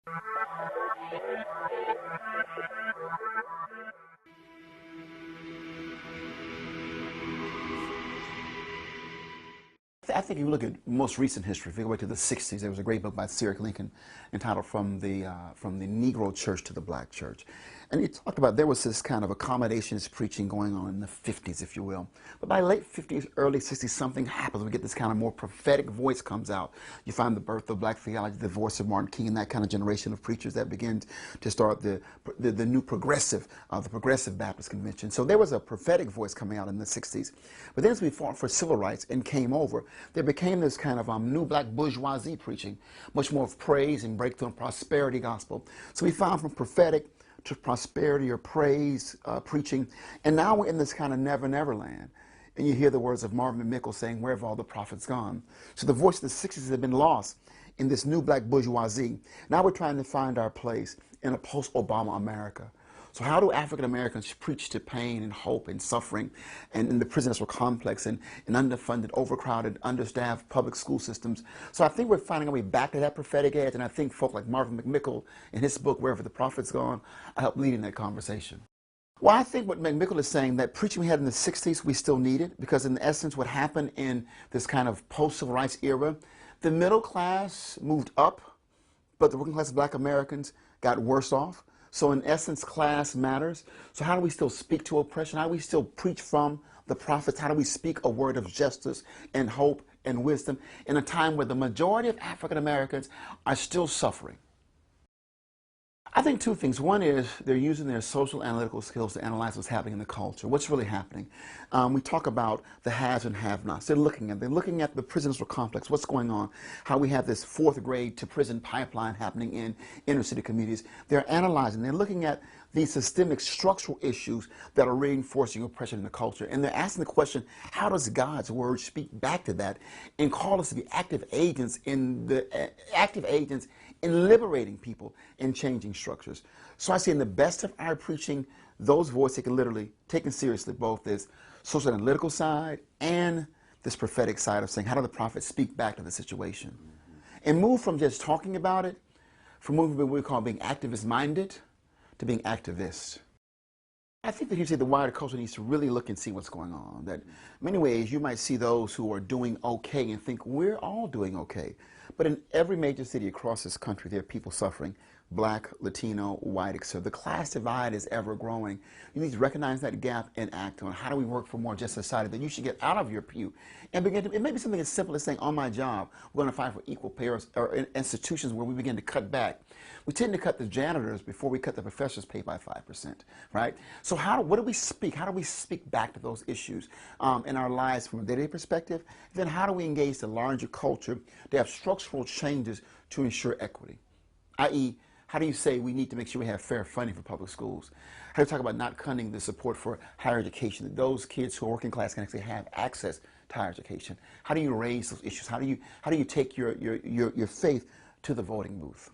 I think if you look at most recent history, if you go back to the 60s, there was a great book by Sir Lincoln entitled From the Negro Church to the Black Church. And he talked about there was this kind of accommodations preaching going on in the 50s, if you will. But by late 50s, early 60s, something happens. We get this kind of more prophetic voice comes out. You find the birth of black theology, the voice of Martin King, and that kind of generation of preachers that begin to start the new progressive, the Progressive Baptist Convention. So there was a prophetic voice coming out in the 60s. But then as we fought for civil rights and came over, there became this kind of new black bourgeoisie preaching, much more of praise and breakthrough and prosperity gospel. So we found from prophetic to prosperity or praise preaching, and now we're in this kind of never, never land. And you hear the words of Marvin McMichael saying, "Where have all the prophets gone?" So the voice of the 60s had been lost in this new black bourgeoisie. Now we're trying to find our place in a post-Obama America. So how do African Americans preach to pain and hope and suffering and in the presidential complex and underfunded, overcrowded, understaffed public school systems? So I think we're finding our way back to that prophetic edge, and I think folk like Marvin McMichael in his book, Wherever the Prophet's Gone, I helped leading that conversation. Well, I think what McMichael is saying, that preaching we had in the 60s, we still need it, because in essence what happened in this kind of post-civil rights era, the middle class moved up, but the working class black Americans got worse off. So in essence, class matters. So how do we still speak to oppression? How do we still preach from the prophets? How do we speak a word of justice and hope and wisdom in a time where the majority of African Americans are still suffering? I think two things. One is they're using their social analytical skills to analyze what's happening in the culture, what's really happening. We talk about the haves and have-nots. They're looking at the presidential complex, what's going on, how we have this fourth grade to prison pipeline happening in inner city communities. They're analyzing, they're looking at these systemic structural issues that are reinforcing oppression in the culture. And they're asking the question, how does God's word speak back to that and call us to be active agents in liberating people and changing structures? So I see in the best of our preaching, those voices can literally taken seriously, both this social analytical side and this prophetic side of saying, how do the prophets speak back to the situation? And move from just talking about it, from moving what we call being activist-minded to being activist. I think that you see the wider culture needs to really look and see what's going on. That in many ways you might see those who are doing okay and think we're all doing okay. But in every major city across this country, there are people suffering. Black, Latino, white, etc. The class divide is ever growing. You need to recognize that gap and act on how do we work for more just society, that you should get out of your pew and begin to, it may be something as simple as saying, on my job, we're going to fight for equal pay, or in institutions where we begin to cut back. We tend to cut the janitors before we cut the professors' pay by 5%, right? So what do we speak? How do we speak back to those issues in our lives from a day-to-day perspective? Then how do we engage the larger culture to have structural changes to ensure equity? I.e., how do you say we need to make sure we have fair funding for public schools? How do you talk about not cutting the support for higher education, that those kids who are working class can actually have access to higher education? How do you raise those issues? How do you take your faith to the voting booth?